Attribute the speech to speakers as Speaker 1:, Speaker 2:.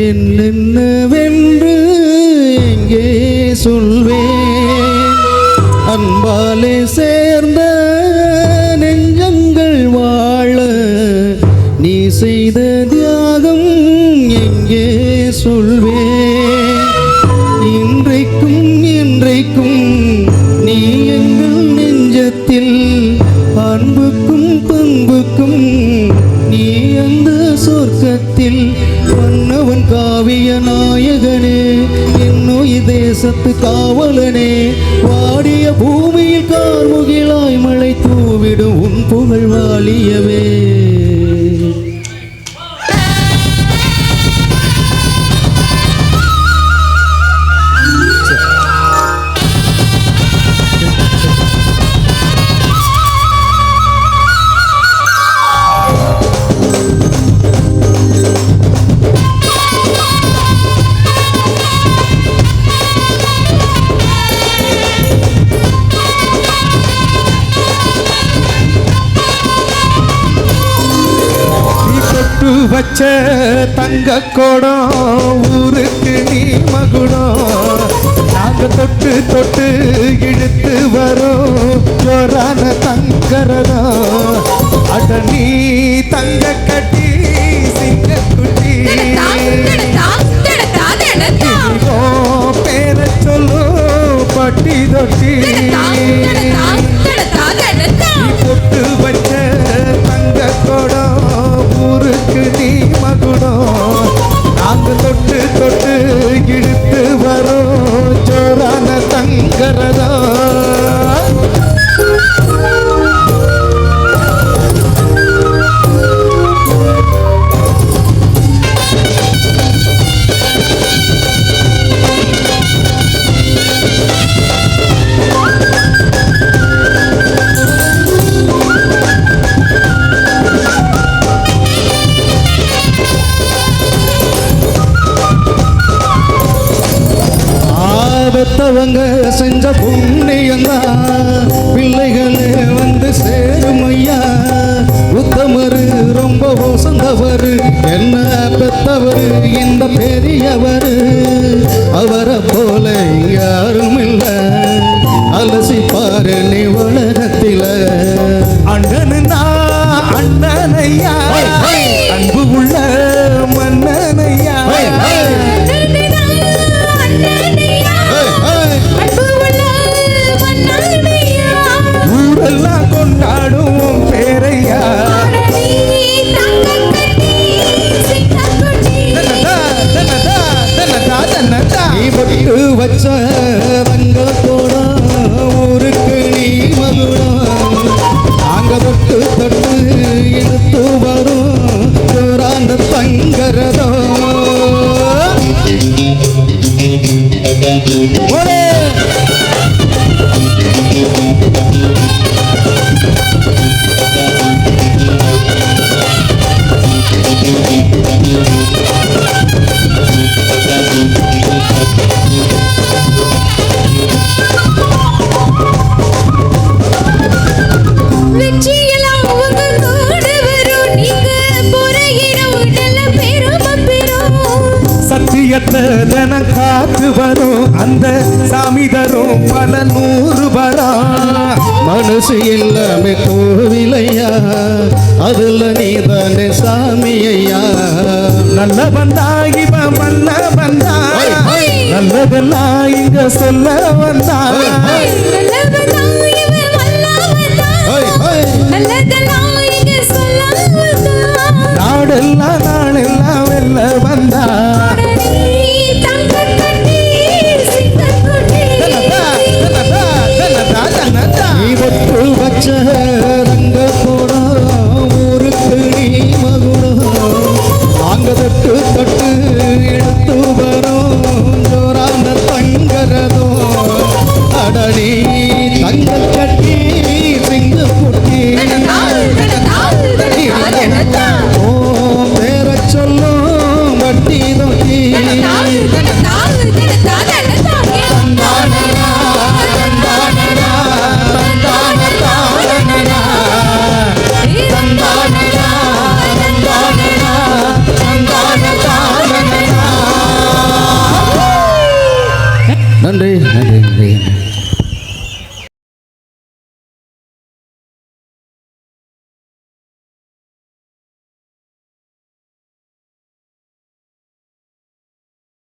Speaker 1: என்னென்னவென்று எங்கே சொல்வேன் அன்பாலே சேர்ந்த நெஞ்சங்கள் வாழ நீ செய்த தியாகம் எங்கே சொல்வேன் இன்றைக்கும் என்றைக்கும் நீ எங்கள் நெஞ்சத்தில் அன்புக்கும் பண்புக்கும் நீ அந்த சொர்க்கத்தில் வண்ணவன் காவிய நாயகனே என்னுயி தேசத்து காவலனே வாடிய பூமியில் கார்முகிலாய் மழை தூவிடும் உன் புகழ் வாழியவே வச்ச தங்க கோடம் ஊருக்கு நீ மகுடம் நாங்க தொட்டு தொட்டு இழுத்து வரோம் ஜோரான தங்கரதம் அட நீ தங்க கட்டி சிங்க குட்டி பேர சொல்லு பட்டி தொட்டி பொட்டு வச்ச தங்க கோடம் ஊருக்கு நீ மகுடம் நாங்க தொட்டு தொட்டு இழுத்து வரோம் ஜோரான தங்கரதம் பெத்தவங்க செஞ்ச புண்ணியந்தா பிள்ளைகளே வந்து சேரும் ஐயா உத்தமரு ரொம்ப வசந்தவரு என்ன பெத்தவரு இந்த பெரியவரு அவரை போல யாரும் இல்ல அலசி பாரு நீ உலகத்தில அண்ணனா அண்ணனையா அன்பு உள்ள மன்னனையா ஊரெல்லாம் கொண்டாடும் பேரையா பொட்டு வச்ச தங்கத்தோட ஊருக்கு நீ மகுடம் நாங்க தொட்டு தொட்டு இழுத்து வரும் ஜோரான தங்கரதம் சத்தியத்தன காத்து வரும் அந்த சாமி தரும் பல 100 வரம் மனசு எல்லாமே கோவிலையா அதுல நீதானே சாமி ஐயா நல்ல வந்தா இவன் வல்ல வந்தா நல்லதெல்லாம் இங்க சொல்ல வந்தா நாடெல்லாம் நாளெல்லாம் வெல்ல வந்தா பொட்டு வச்ச ரங்க போடா ஊருக்கு நீ மகுடம் நாங்க தொட்டு தொட்டு எடுத்து வரோம் ஜோரான தங்கரதோ அடனி நன்றி